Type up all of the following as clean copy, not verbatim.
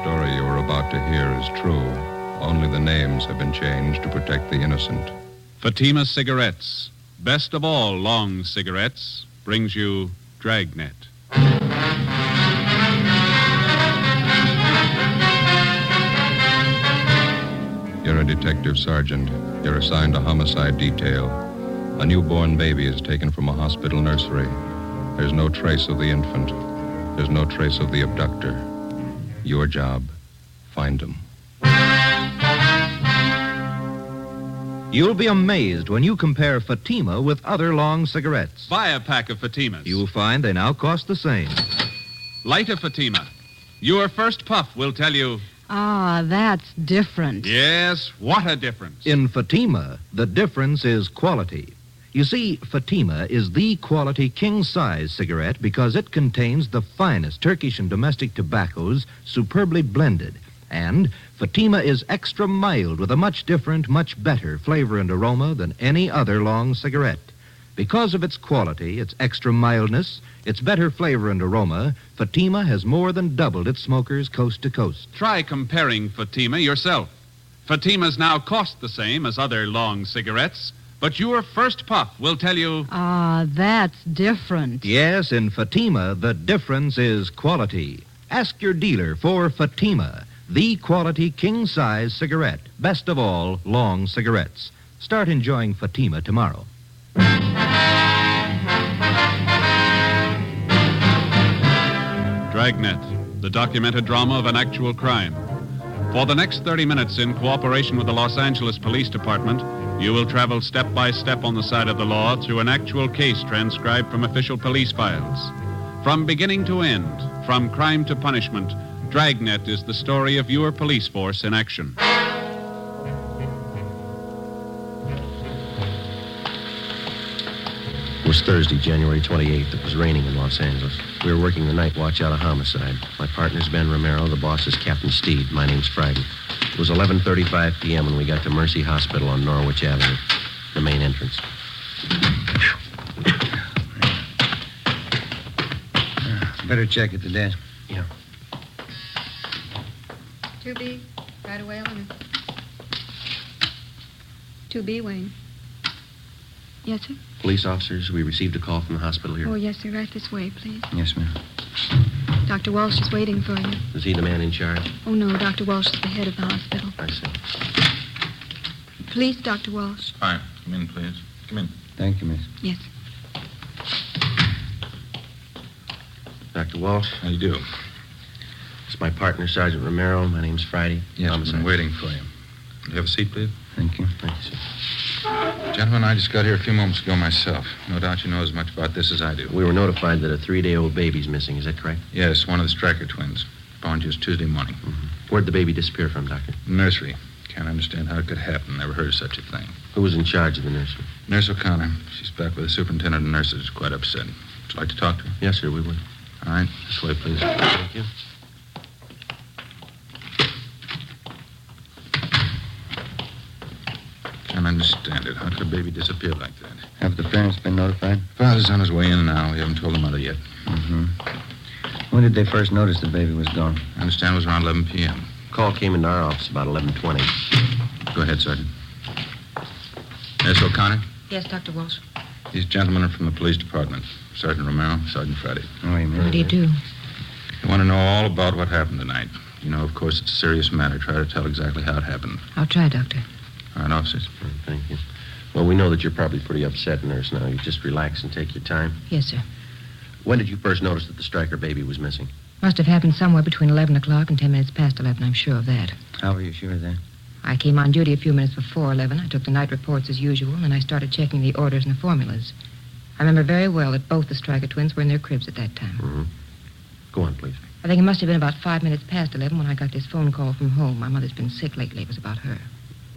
story you are about to hear is true. Only the names have been changed to protect the innocent. Fatima Cigarettes, best of all long cigarettes, brings you Dragnet. You're a detective sergeant. You're assigned a homicide detail. A newborn baby is taken from a hospital nursery. There's no trace of the infant. There's no trace of the abductor. Your job, find him. You'll be amazed when you compare Fatima with other long cigarettes. Buy a pack of Fatimas. You'll find they now cost the same. Light a Fatima. Your first puff will tell you... Ah, that's different. Yes, what a difference. In Fatima, the difference is quality. You see, Fatima is the quality king-size cigarette because it contains the finest Turkish and domestic tobaccos superbly blended. And Fatima is extra mild with a much different, much better flavor and aroma than any other long cigarette. Because of its quality, its extra mildness, its better flavor and aroma, Fatima has more than doubled its smokers coast to coast. Try comparing Fatima yourself. Fatimas now cost the same as other long cigarettes, but your first puff will tell you... Ah, that's different. Yes, in Fatima, the difference is quality. Ask your dealer for Fatima, the quality king-size cigarette. Best of all, long cigarettes. Start enjoying Fatima tomorrow. Dragnet, the documented drama of an actual crime. For the next 30 minutes, in cooperation with the Los Angeles Police Department, you will travel step by step on the side of the law through an actual case transcribed from official police files. From beginning to end, from crime to punishment, Dragnet is the story of your police force in action. It was Thursday, January 28th. It was raining in Los Angeles. We were working the night watch out of homicide. My partner's Ben Romero. The boss is Captain Steed. My name's Friday. It was 11:35 p.m. when we got to Mercy Hospital on Norwich Avenue, the main entrance. Better check at the desk. Yeah. 2B, right away, Eleanor. 2B, Wayne. Yes, sir? Police officers, we received a call from the hospital here. Oh, yes, sir. Right this way, please. Yes, ma'am. Dr. Walsh is waiting for you. Is he the man in charge? Oh, no, Dr. Walsh is the head of the hospital. I see. Please, Dr. Walsh. Fine. Come in, please. Come in. Thank you, miss. Yes. Dr. Walsh? How do you do? It's my partner, Sergeant Romero. My name's Friday. Yes, I've been waiting for you. You have a seat, please? Thank you. Thank you, sir. Gentlemen, I just got here a few moments ago myself. No doubt you know as much about this as I do. We were notified that a 3-day-old baby's missing. Is that correct? Yes, one of the Stryker twins. Born just Tuesday morning. Mm-hmm. Where'd the baby disappear from, Doctor? Nursery. Can't understand how it could happen. Never heard of such a thing. Who was in charge of the nursery? Nurse O'Connor. She's back with the superintendent of nurses. Quite upset. Would you like to talk to her? Yes, sir, we would. All right. This way, please. Thank you. Can't understand it. How could a baby disappear like that? Have the parents been notified? Father's on his way in now. We haven't told the mother yet. Mm-hmm. When did they first notice the baby was gone? I understand it was around 11 p.m. Call came into our office about 11:20. Go ahead, Sergeant. Nurse O'Connor? Yes, Dr. Walsh. These gentlemen are from the police department. Sergeant Romero, Sergeant Friday. Oh, you mean? What do you do? You want to know all about what happened tonight. You know, of course, it's a serious matter. Try to tell exactly how it happened. I'll try, Doctor. All right, officers. Thank you. Well, we know that you're probably pretty upset, nurse, now. You just relax and take your time. Yes, sir. When did you first notice that the Stryker baby was missing? Must have happened somewhere between 11 o'clock and 10 minutes past 11. I'm sure of that. How were you sure of that? I came on duty a few minutes before 11. I took the night reports as usual, and I started checking the orders and the formulas. I remember very well that both the Stryker twins were in their cribs at that time. Mm-hmm. Go on, please. I think it must have been about 5 minutes past 11 when I got this phone call from home. My mother's been sick lately. It was about her.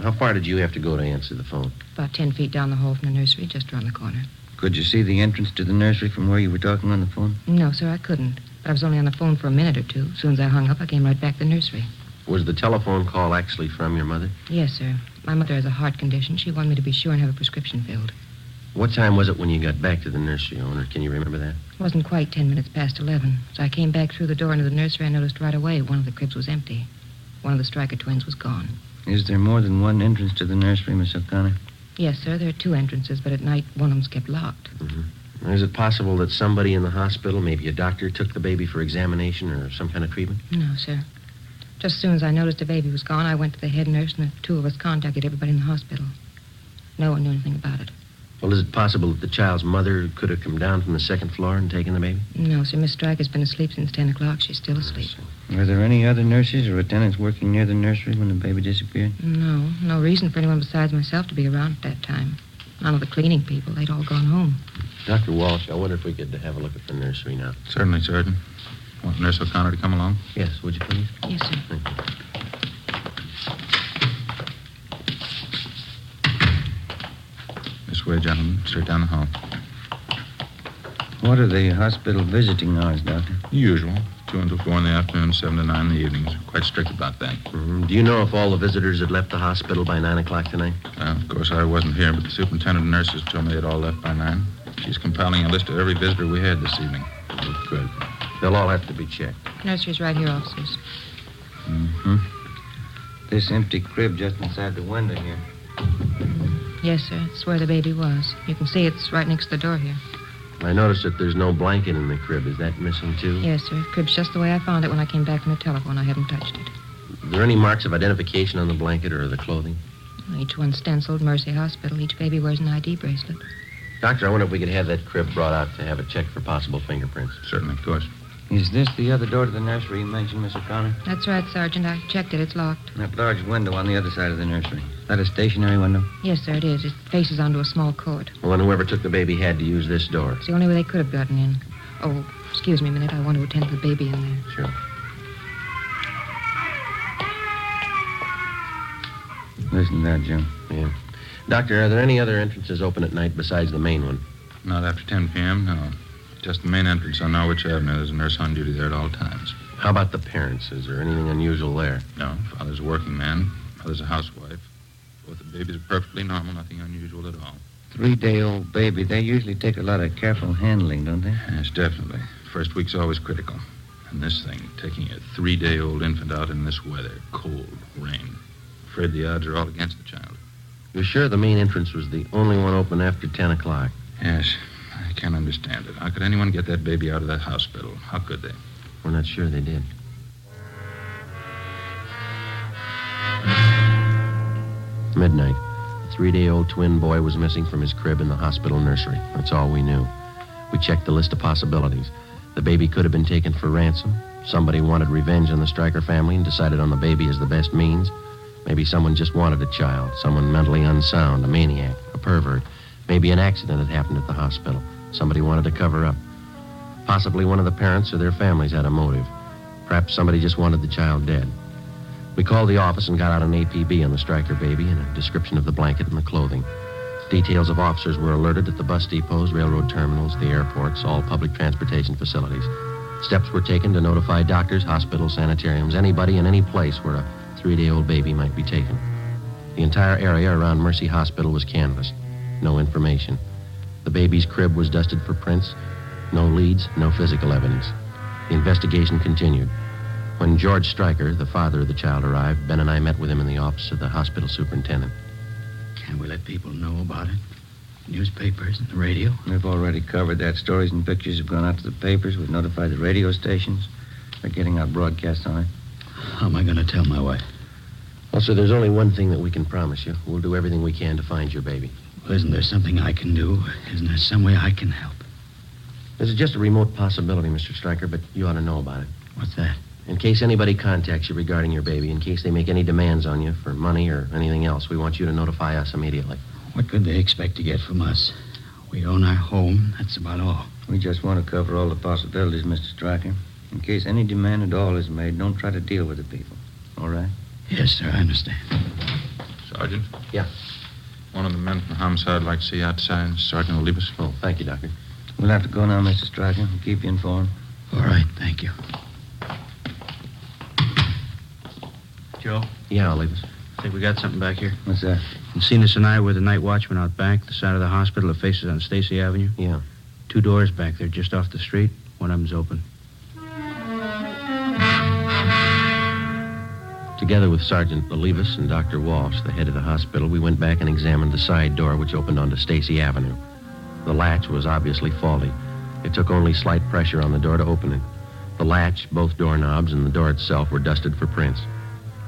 How far did you have to go to answer the phone? About 10 feet down the hall from the nursery, just around the corner. Could you see the entrance to the nursery from where you were talking on the phone? No, sir, I couldn't. But I was only on the phone for a minute or two. As soon as I hung up, I came right back to the nursery. Was the telephone call actually from your mother? Yes, sir. My mother has a heart condition. She wanted me to be sure and have a prescription filled. What time was it when you got back to the nursery, owner? Can you remember that? It wasn't quite 10 minutes past 11. As I came back through the door into the nursery, I noticed right away one of the cribs was empty. One of the Stryker twins was gone. Is there more than one entrance to the nursery, Miss O'Connor? Yes, sir. There are 2 entrances, but at night one of them's kept locked. Mm-hmm. Is it possible that somebody in the hospital, maybe a doctor, took the baby for examination or some kind of treatment? No, sir. Just as soon as I noticed the baby was gone, I went to the head nurse, and the 2 of us contacted everybody in the hospital. No one knew anything about it. Well, is it possible that the child's mother could have come down from the 2nd floor and taken the baby? No, sir. Miss Stryker's been asleep since 10 o'clock. She's still asleep. Were there any other nurses or attendants working near the nursery when the baby disappeared? No. No reason for anyone besides myself to be around at that time. None of the cleaning people. They'd all gone home. Dr. Walsh, I wonder if we could have a look at the nursery now. Certainly, Sergeant. Want Nurse O'Connor to come along? Yes, would you please? Yes, sir. Thank you. This way, gentlemen. Straight down the hall. What are the hospital visiting hours, Doctor? The usual. 2 until 4 in the afternoon, 7 to 9 in the evenings. Quite strict about that. Mm-hmm. Do you know if all the visitors had left the hospital by 9 o'clock tonight? Of course, I wasn't here, but the superintendent of nurses told me they'd all left by 9. She's compiling a list of every visitor we had this evening. Good. They'll all have to be checked. Nursery's right here, officers. Mm-hmm. This empty crib just inside the window here. Yes, sir. It's where the baby was. You can see it's right next to the door here. I noticed that there's no blanket in the crib. Is that missing, too? Yes, sir. The crib's just the way I found it when I came back from the telephone. I haven't touched it. Are there any marks of identification on the blanket or the clothing? Each one's stenciled Mercy Hospital. Each baby wears an ID bracelet. Doctor, I wonder if we could have that crib brought out to have it checked for possible fingerprints. Certainly, of course. Is this the other door to the nursery you mentioned, Miss O'Connor? That's right, Sergeant. I checked it. It's locked. That large window on the other side of the nursery. Is that a stationary window? Yes, sir, it is. It faces onto a small court. Well, then whoever took the baby had to use this door. It's the only way they could have gotten in. Oh, excuse me a minute. I want to attend to the baby in there. Sure. Listen to that, Jim. Yeah. Doctor, are there any other entrances open at night besides the main one? Not after 10 p.m., no. Just the main entrance on Norwich Avenue. There's a nurse on duty there at all times. How about the parents? Is there anything unusual there? No, father's a working man. Mother's a housewife. Both the babies are perfectly normal, nothing unusual at all. 3-day-old baby. They usually take a lot of careful handling, don't they? Yes, definitely. First week's always critical. And this thing, taking a 3-day-old infant out in this weather, cold, rain. Afraid the odds are all against the child. You're sure the main entrance was the only one open after 10 o'clock? Yes, I can't understand it. How could anyone get that baby out of that hospital? How could they? We're not sure they did. Midnight. A 3-day-old twin boy was missing from his crib in the hospital nursery. That's all we knew. We checked the list of possibilities. The baby could have been taken for ransom. Somebody wanted revenge on the Stryker family and decided on the baby as the best means. Maybe someone just wanted a child, someone mentally unsound, a maniac, a pervert. Maybe an accident had happened at the hospital. Somebody wanted to cover up. Possibly one of the parents or their families had a motive. Perhaps somebody just wanted the child dead. We called the office and got out an APB on the Stryker baby and a description of the blanket and the clothing. Details of officers were alerted at the bus depots, railroad terminals, the airports, all public transportation facilities. Steps were taken to notify doctors, hospitals, sanitariums, anybody in any place where a 3-day-old baby might be taken. The entire area around Mercy Hospital was canvassed. No information. The baby's crib was dusted for prints. No leads, no physical evidence. The investigation continued. When George Stryker, the father of the child, arrived, Ben and I met with him in the office of the hospital superintendent. Can't we let people know about it? Newspapers and the radio? We've already covered that. Stories and pictures have gone out to the papers. We've notified the radio stations. They're getting out broadcasts on it. How am I going to tell my wife? Well, sir, there's only one thing that we can promise you. We'll do everything we can to find your baby. Well, isn't there something I can do? Isn't there some way I can help? This is just a remote possibility, Mr. Stryker, but you ought to know about it. What's that? In case anybody contacts you regarding your baby, in case they make any demands on you for money or anything else, we want you to notify us immediately. What could they expect to get from us? We own our home. That's about all. We just want to cover all the possibilities, Mr. Stryker. In case any demand at all is made, don't try to deal with the people. All right? Yes, sir, I understand. Sergeant? Yeah. One of the men from homicide would like to see you outside. Sergeant will leave us. Oh, thank you, Doctor. We'll have to go now, Mr. Stryker. We'll keep you informed. All right, thank you. Joe? Yeah, I'll leave us. I think we got something back here. What's that? Encinas and I were the night watchman out back, the side of the hospital that faces on Stacy Avenue. Yeah. 2 doors back there, just off the street. One of them's open. Together with Sergeant Olivas and Dr. Walsh, the head of the hospital, we went back and examined the side door which opened onto Stacy Avenue. The latch was obviously faulty. It took only slight pressure on the door to open it. The latch, both doorknobs, and the door itself were dusted for prints.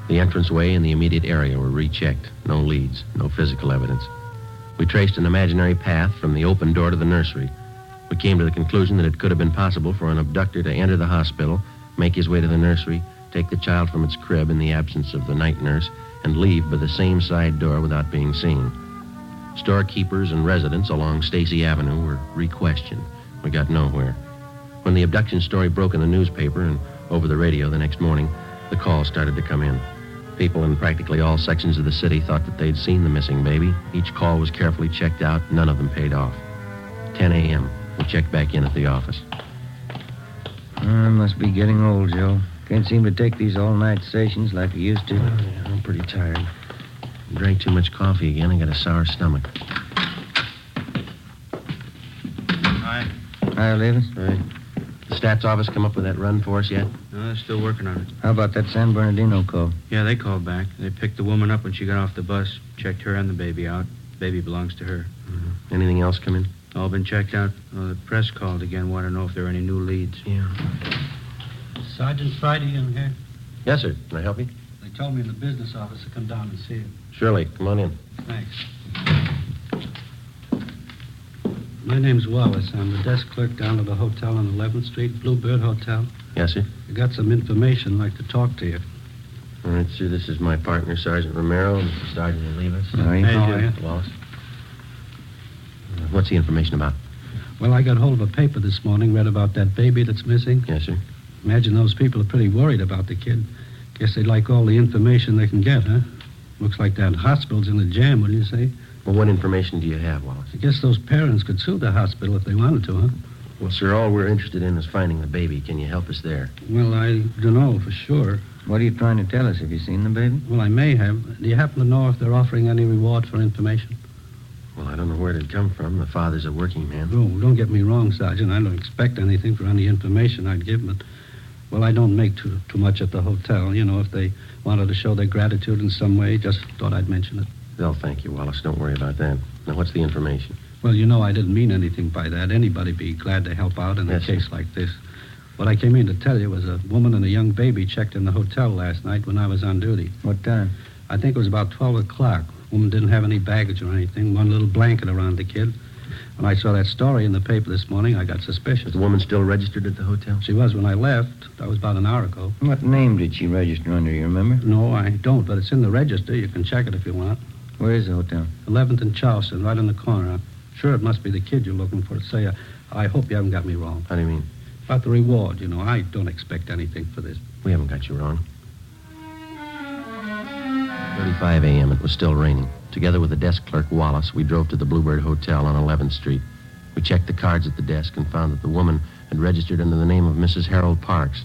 The entranceway and the immediate area were rechecked. No leads, no physical evidence. We traced an imaginary path from the open door to the nursery. We came to the conclusion that it could have been possible for an abductor to enter the hospital, make his way to the nursery, take the child from its crib in the absence of the night nurse, and leave by the same side door without being seen. Storekeepers and residents along Stacy Avenue were re-questioned. We got nowhere. When the abduction story broke in the newspaper and over the radio the next morning, the calls started to come in. People in practically all sections of the city thought that they'd seen the missing baby. Each call was carefully checked out. None of them paid off. 10 a.m. We checked back in at the office. I must be getting old, Joe. Can't seem to take these all-night sessions like I used to. Yeah, I'm pretty tired. Drank too much coffee again. I got a sour stomach. Hi. Hi, Olivas. Right. The stats office come up with that run for us yet? No, they're still working on it. How about that San Bernardino call? Yeah, they called back. They picked the woman up when she got off the bus, checked her and the baby out. Baby belongs to her. Mm-hmm. Anything else come in? All been checked out. The press called again, wanted to know if there were any new leads. Yeah. Sergeant Friday in here? Yes, sir. Can I help you? They told me in the business office to come down and see you. Surely. Come on in. Thanks. My name's Wallace. I'm the desk clerk down at the hotel on 11th Street, Bluebird Hotel. Yes, sir. I got some information I'd like to talk to you. All right, sir. This is my partner, Sergeant Romero, and Sergeant Olivas. How are you? How are you? Wallace. What's the information about? Well, I got hold of a paper this morning, read about that baby that's missing. Yes, sir. Imagine those people are pretty worried about the kid. Guess they'd like all the information they can get, huh? Looks like that hospital's in a jam, wouldn't you say? Well, what information do you have, Wallace? I guess those parents could sue the hospital if they wanted to, huh? Well, sir, all we're interested in is finding the baby. Can you help us there? Well, I don't know for sure. What are you trying to tell us? Have you seen the baby? Well, I may have. Do you happen to know if they're offering any reward for information? Well, I don't know where it'd come from. The father's a working man. Oh, don't get me wrong, Sergeant. I don't expect anything for any information I'd give, but, well, I don't make too much at the hotel. You know, if they wanted to show their gratitude in some way, just thought I'd mention it. They'll thank you, Wallace. Don't worry about that. Now, what's the information? Well, you know, I didn't mean anything by that. Anybody'd be glad to help out in a Yes, sir. case like this. What I came in to tell you was a woman and a young baby checked in the hotel last night when I was on duty. What time? I think it was about 12 o'clock. Woman didn't have any baggage or anything, one little blanket around the kid. When I saw that story in the paper this morning, I got suspicious. Is the woman still registered at the hotel? She was when I left. That was about an hour ago. What name did she register under, you remember? No, I don't, but it's in the register. You can check it if you want. Where is the hotel? 11th and Charleston, right in the corner. I'm sure it must be the kid you're looking for. Say, I hope you haven't got me wrong. How do you mean? About the reward, you know. I don't expect anything for this. We haven't got you wrong. 35 a.m. It was still raining. Together with the desk clerk, Wallace, we drove to the Bluebird Hotel on 11th Street. We checked the cards at the desk and found that the woman had registered under the name of Mrs. Harold Parks.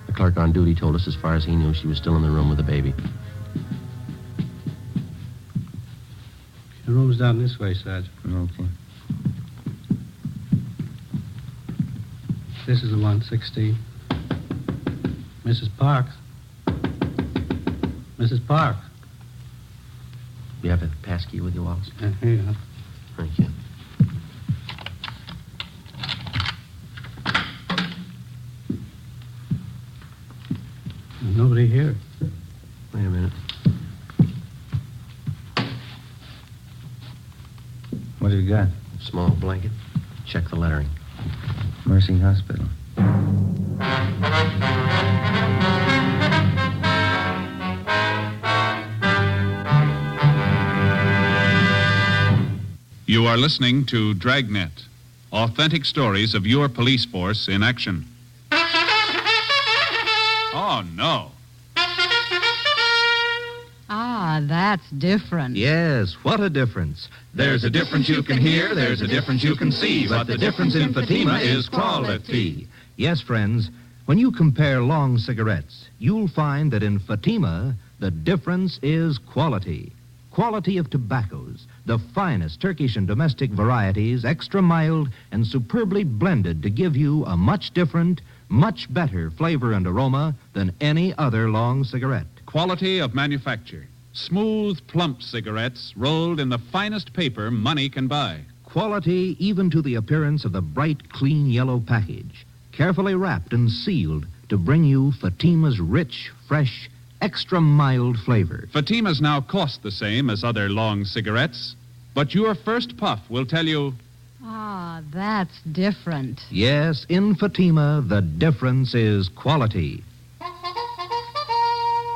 The clerk on duty told us as far as he knew she was still in the room with the baby. The room's down this way, Sergeant. Okay. This is the one, 16. Mrs. Parks. Mrs. Parks. You have a passkey with you, Wallace? Here you are. Thank you. There's nobody here. Wait a minute. What have you got? Small blanket. Check the lettering. Mercy Hospital. You are listening to Dragnet, authentic stories of your police force in action. Oh, no. Ah, that's different. Yes, what a difference. There's a difference you can hear, there's a difference you can see, but the difference in Fatima is quality. Yes, friends, when you compare long cigarettes, you'll find that in Fatima, The difference is quality. Quality of tobaccos, the finest Turkish and domestic varieties, extra mild and superbly blended to give you a much different, much better flavor and aroma than any other long cigarette. Quality of manufacture. Smooth, plump cigarettes rolled in the finest paper money can buy. Quality even to the appearance of the bright, clean yellow package, carefully wrapped and sealed to bring you Fatima's rich, fresh, extra mild flavor. Fatimas now cost the same as other long cigarettes, but your first puff will tell you, Ah, that's different. Yes, in Fatima, the difference is quality.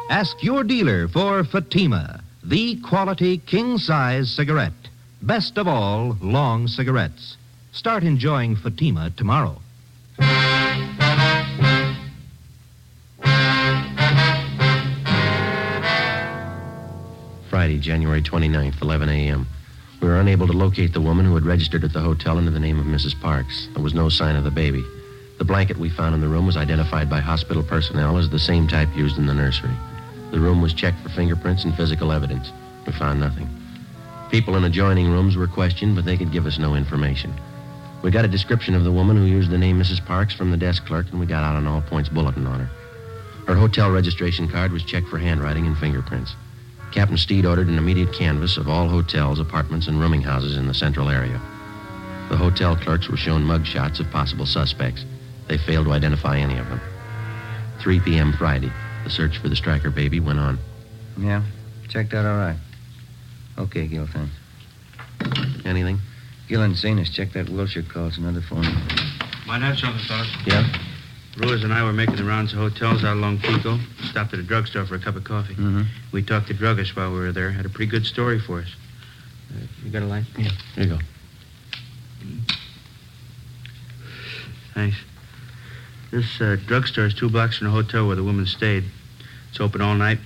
Ask your dealer for Fatima, the quality king-size cigarette. Best of all, long cigarettes. Start enjoying Fatima tomorrow. Friday, January 29th, 11 a.m. We were unable to locate the woman who had registered at the hotel under the name of Mrs. Parks. There was no sign of the baby. The blanket we found in the room was identified by hospital personnel as the same type used in the nursery. The room was checked for fingerprints and physical evidence. We found nothing. People in adjoining rooms were questioned, but they could give us no information. We got a description of the woman who used the name Mrs. Parks from the desk clerk, and we got out an all-points bulletin on her. Her hotel registration card was checked for handwriting and fingerprints. Captain Steed ordered an immediate canvass of all hotels, apartments, and rooming houses in the central area. The hotel clerks were shown mug shots of possible suspects. They failed to identify any of them. 3 p.m. Friday, the search for the Stryker baby went on. Yeah, checked out all right. Okay, Gil, thanks. Anything? Gil and Zanus checked that Wilshire call. It's another phone. Might have something, fellas. Yeah? Ruiz and I were making the rounds of hotels out along Pico. Stopped at a drugstore for a cup of coffee. Mm-hmm. We talked to druggists while we were there. Had a pretty good story for us. You got a light? Yeah. Here you go. Thanks. This drugstore is 2 blocks from the hotel where the woman stayed. It's open all night.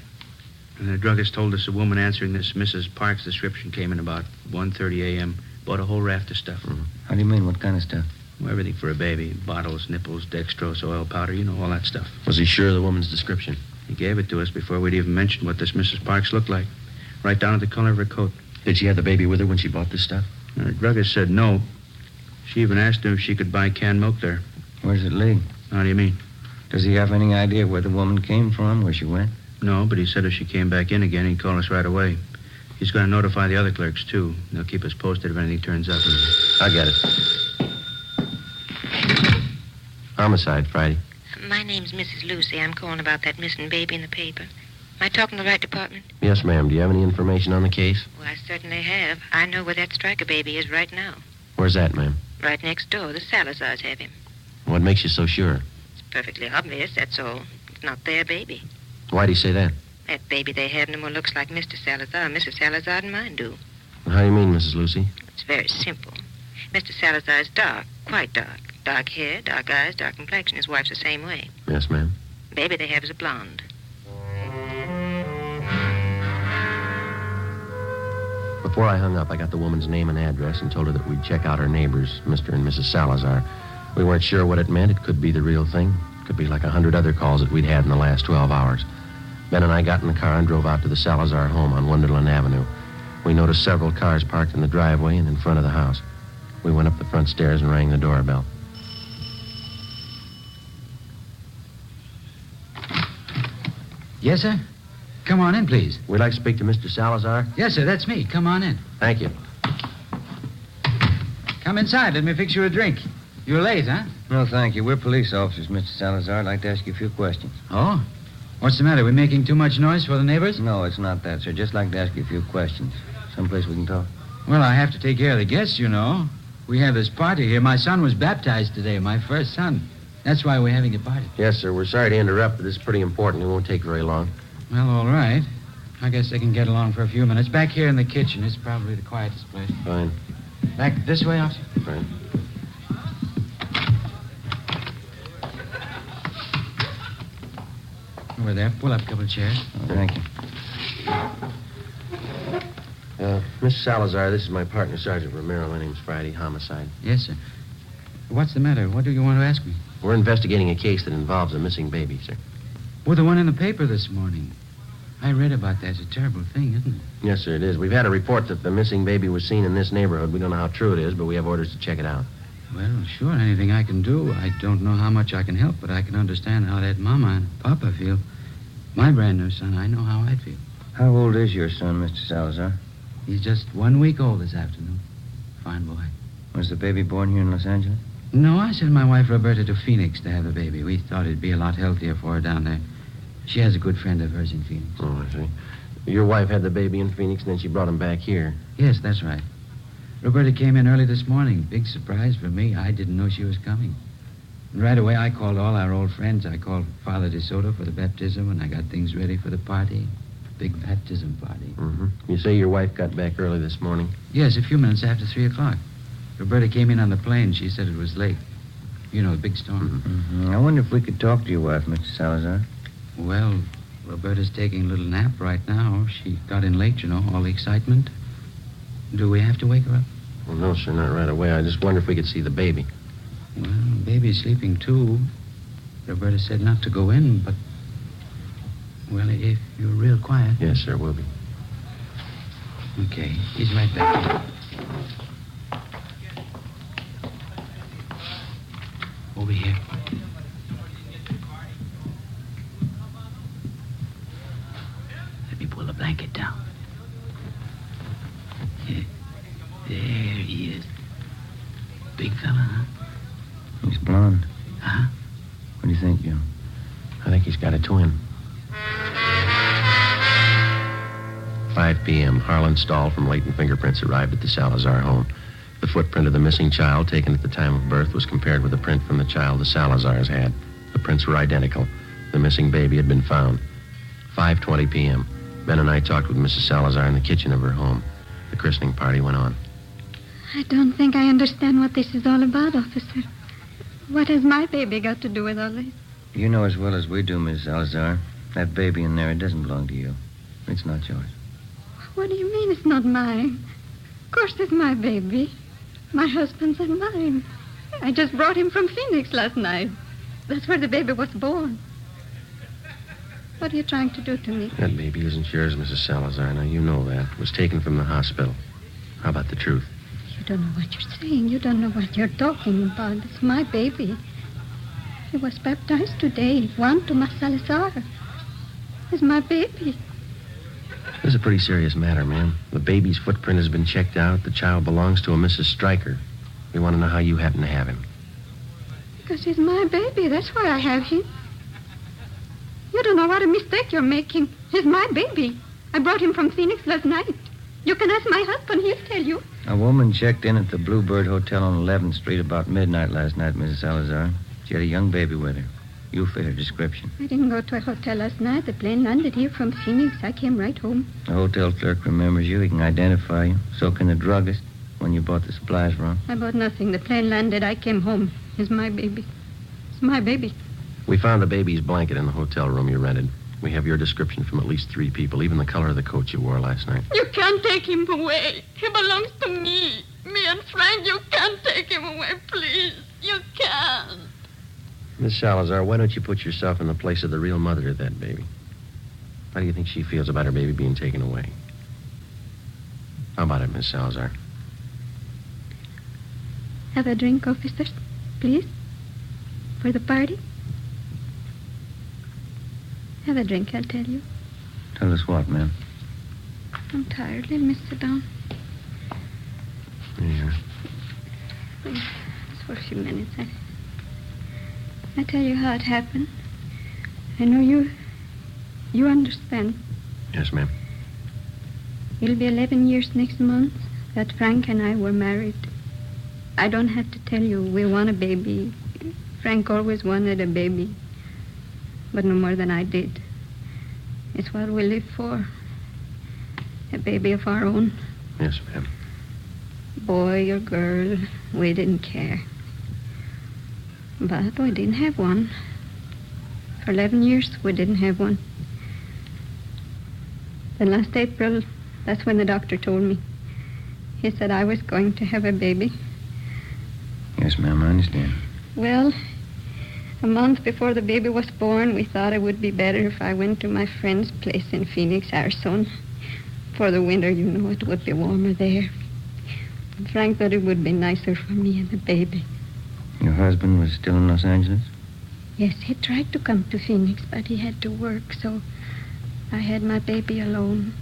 And the druggist told us a woman answering this Mrs. Parks' description came in about 1:30 a.m. Bought a whole raft of stuff. Mm-hmm. How do you mean? What kind of stuff? Well, everything for a baby. Bottles, nipples, dextrose, oil powder, all that stuff. Was he sure of the woman's description? He gave it to us before we'd even mentioned what this Mrs. Parks looked like. Right down to the color of her coat. Did she have the baby with her when she bought this stuff? The druggist said no. She even asked him if she could buy canned milk there. Where does it lead? How do you mean? Does he have any idea where the woman came from, where she went? No, but he said if she came back in again, he'd call us right away. He's going to notify the other clerks, too. They'll keep us posted if anything turns up. I get it. Homicide, Friday. My name's Mrs. Lucy. I'm calling about that missing baby in the paper. Am I talking to the right department? Yes, ma'am. Do you have any information on the case? Well, I certainly have. I know where that Stryker baby is right now. Where's that, ma'am? Right next door. The Salazars have him. What makes you so sure? It's perfectly obvious, that's all. It's not their baby. Why do you say that? That baby they have no more looks like Mr. Salazar. Mrs. Salazar and mine do. How do you mean, Mrs. Lucy? It's very simple. Mr. Salazar is dark, quite dark. Dark hair, dark eyes, dark complexion. His wife's the same way. Yes, ma'am. Baby they have is a blonde. Before I hung up, I got the woman's name and address and told her that we'd check out her neighbors, Mr. and Mrs. Salazar. We weren't sure what it meant. It could be the real thing. It could be like 100 other calls that we'd had in the last 12 hours. Ben and I got in the car and drove out to the Salazar home on Wonderland Avenue. We noticed several cars parked in the driveway and in front of the house. We went up the front stairs and rang the doorbell. Yes, sir? Come on in, please. We'd like to speak to Mr. Salazar. Yes, sir, that's me. Come on in. Thank you. Come inside. Let me fix you a drink. You're late, huh? No, thank you. We're police officers, Mr. Salazar. I'd like to ask you a few questions. Oh? What's the matter? We making too much noise for the neighbors? No, it's not that, sir. Just like to ask you a few questions. Someplace we can talk. Well, I have to take care of the guests, you know. We have this party here. My son was baptized today, my first son. That's why we're having a party. Yes, sir. We're sorry to interrupt, but this is pretty important. It won't take very long. Well, all right. I guess they can get along for a few minutes. Back here in the kitchen. It's probably the quietest place. Fine. Back this way, officer? Fine. Over there. Pull up a couple of chairs. Oh, thank you. Miss Salazar, this is my partner, Sergeant Romero. My name's Friday. Homicide. Yes, sir. What's the matter? What do you want to ask me? We're investigating a case that involves a missing baby, sir. Well, the one in the paper this morning. I read about that. It's a terrible thing, isn't it? Yes, sir, it is. We've had a report that the missing baby was seen in this neighborhood. We don't know how true it is, but we have orders to check it out. Well, sure, anything I can do. I don't know how much I can help, but I can understand how that mama and papa feel. My brand new son, I know how I'd feel. How old is your son, Mr. Salazar? He's just 1 week old this afternoon. Fine boy. Was the baby born here in Los Angeles? No, I sent my wife Roberta to Phoenix to have a baby. We thought it'd be a lot healthier for her down there. She has a good friend of hers in Phoenix. Oh, I see. Your wife had the baby in Phoenix, and then she brought him back here. Yes, that's right. Roberta came in early this morning. Big surprise for me. I didn't know she was coming. And right away, I called all our old friends. I called Father DeSoto for the baptism, and I got things ready for the party. Big baptism party. Mm-hmm. You say your wife got back early this morning? Yes, a few minutes after 3 o'clock. Roberta came in on the plane. She said it was late. You know, the big storm. Mm-hmm. I wonder if we could talk to your wife, Mr. Salazar. Well, Roberta's taking a little nap right now. She got in late, you know, all the excitement. Do we have to wake her up? Well, no, sir, not right away. I just wonder if we could see the baby. Well, baby's sleeping, too. Roberta said not to go in, but... Well, if you're real quiet... Yes, sir, we'll be. Okay, he's right back. Over here. Let me pull the blanket down. There he is. Big fella, huh? He's blonde. Huh? What do you think, Joe? I think he's got a twin. 5 p.m., Harlan Stahl from Latent Fingerprints arrived at the Salazar home. The footprint of the missing child taken at the time of birth was compared with the print from the child the Salazars had. The prints were identical. The missing baby had been found. 5:20 p.m. Ben and I talked with Mrs. Salazar in the kitchen of her home. The christening party went on. I don't think I understand what this is all about, officer. What has my baby got to do with all this? You know as well as we do, Miss Salazar. That baby in there, it doesn't belong to you. It's not yours. What do you mean it's not mine? Of course it's my baby. My husband's and mine. I just brought him from Phoenix last night. That's where the baby was born. What are you trying to do to me? That baby isn't yours, Mrs. Salazar. Now, you know that. It was taken from the hospital. How about the truth? You don't know what you're saying. You don't know what you're talking about. It's my baby. He was baptized today. Juan Tomas Salazar. It's my baby. This is a pretty serious matter, ma'am. The baby's footprint has been checked out. The child belongs to a Mrs. Stryker. We want to know how you happen to have him. Because he's my baby. That's why I have him. You don't know what a mistake you're making. He's my baby. I brought him from Phoenix last night. You can ask my husband. He'll tell you. A woman checked in at the Bluebird Hotel on 11th Street about midnight last night, Mrs. Salazar. She had a young baby with her. You fit her description. I didn't go to a hotel last night. The plane landed here from Phoenix. I came right home. The hotel clerk remembers you. He can identify you. So can the druggist when you bought the supplies from. I bought nothing. The plane landed. I came home. It's my baby. It's my baby. We found the baby's blanket in the hotel room you rented. We have your description from at least 3 people, even the color of the coat you wore last night. You can't take him away. He belongs to me. Me and Frank, you can't take him away, please. You can't. Miss Salazar, why don't you put yourself in the place of the real mother of that baby? How do you think she feels about her baby being taken away? How about it, Miss Salazar? Have a drink, officers, please, for the party. Have a drink, I'll tell you. Tell us what, ma'am? I'm tired. Let me sit down. Yeah. Please, just for a few minutes. I tell you how it happened. I know you understand. Yes, ma'am. It'll be 11 years next month that Frank and I were married. I don't have to tell you we want a baby. Frank always wanted a baby, but no more than I did. It's what we live for. A baby of our own. Yes, ma'am. Boy or girl, we didn't care. But we didn't have one. For 11 years, we didn't have one. Then last April, that's when the doctor told me. He said I was going to have a baby. Yes, ma'am, I understand. Well, A month before the baby was born, we thought it would be better if I went to my friend's place in Phoenix, Arizona. For the winter, you know, it would be warmer there. And Frank thought it would be nicer for me and the baby. Your husband was still in Los Angeles? Yes, he tried to come to Phoenix, but he had to work, so I had my baby alone.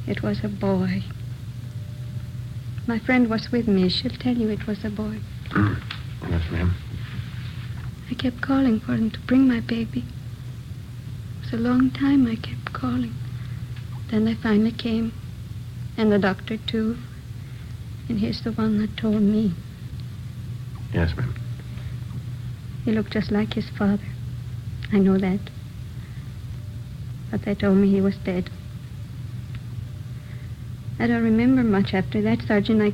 It was a boy. My friend was with me. She'll tell you it was a boy. Yes, ma'am. I kept calling for him to bring my baby. It was a long time I kept calling. Then they finally came, and the doctor, too. And he's the one that told me. Yes, ma'am. He looked just like his father. I know that. But they told me he was dead. I don't remember much after that, Sergeant. I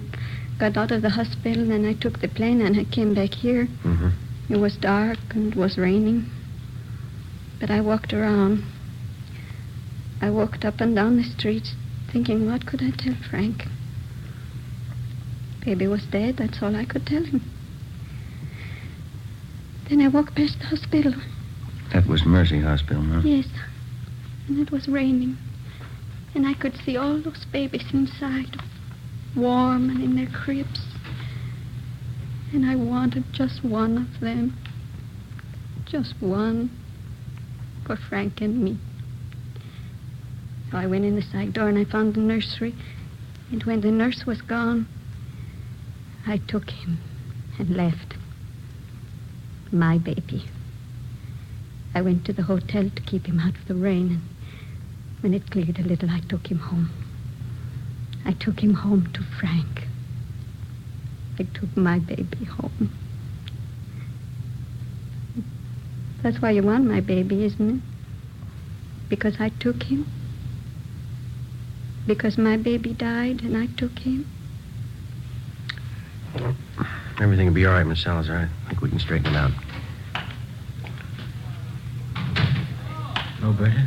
got out of the hospital, then I took the plane, and I came back here. Mm-hmm. It was dark, and it was raining. But I walked around. I walked up and down the streets, thinking, what could I tell Frank? Baby was dead, that's all I could tell him. Then I walked past the hospital. That was Mercy Hospital, huh? Yes. And it was raining. And I could see all those babies inside, warm and in their cribs. And I wanted just one of them. Just one for Frank and me. So I went in the side door and I found the nursery. And when the nurse was gone, I took him and left. My baby. I went to the hotel to keep him out of the rain, and when it cleared a little, I took him home. I took him home to Frank. I took my baby home. That's why you want my baby, isn't it? Because I took him? Because my baby died and I took him? Everything will be all right, Miss Salazar. I think we can straighten it out. Roberta,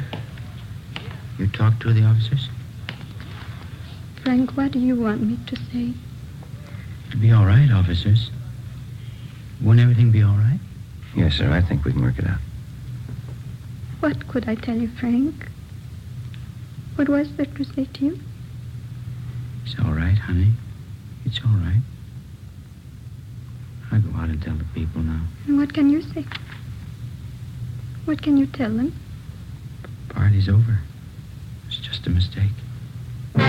you talked to the officers? Frank, what do you want me to say? It'll be all right, officers. Won't everything be all right? Yes, sir. I think we can work it out. What could I tell you, Frank? What was there to say to you? It's all right, honey. It's all right. I'll go out and tell the people now. And what can you say? What can you tell them? Party's over. It's just a mistake. The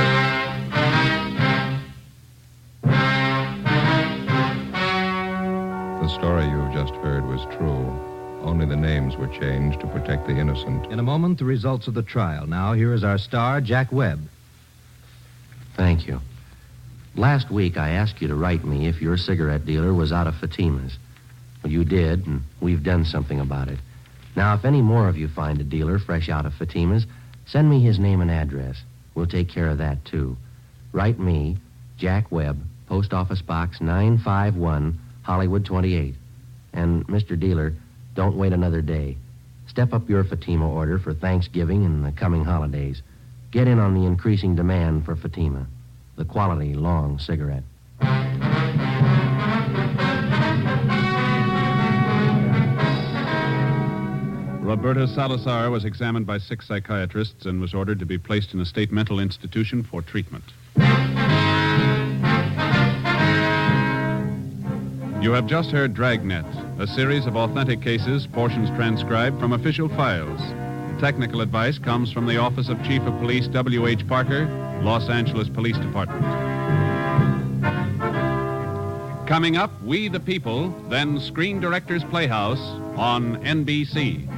story you've just heard was true. Only the names were changed to protect the innocent. In a moment, the results of the trial. Now, here is our star, Jack Webb. Thank you. Last week, I asked you to write me if your cigarette dealer was out of Fatima's. Well, you did, and we've done something about it. Now, if any more of you find a dealer fresh out of Fatima's, send me his name and address. We'll take care of that, too. Write me, Jack Webb, Post Office Box 951, Hollywood 28. And, Mr. Dealer, don't wait another day. Step up your Fatima order for Thanksgiving and the coming holidays. Get in on the increasing demand for Fatima, the quality long cigarette. Roberta Salazar was examined by 6 psychiatrists and was ordered to be placed in a state mental institution for treatment. You have just heard Dragnet, a series of authentic cases, portions transcribed from official files. Technical advice comes from the Office of Chief of Police W.H. Parker, Los Angeles Police Department. Coming up, We the People, then Screen Directors Playhouse on NBC.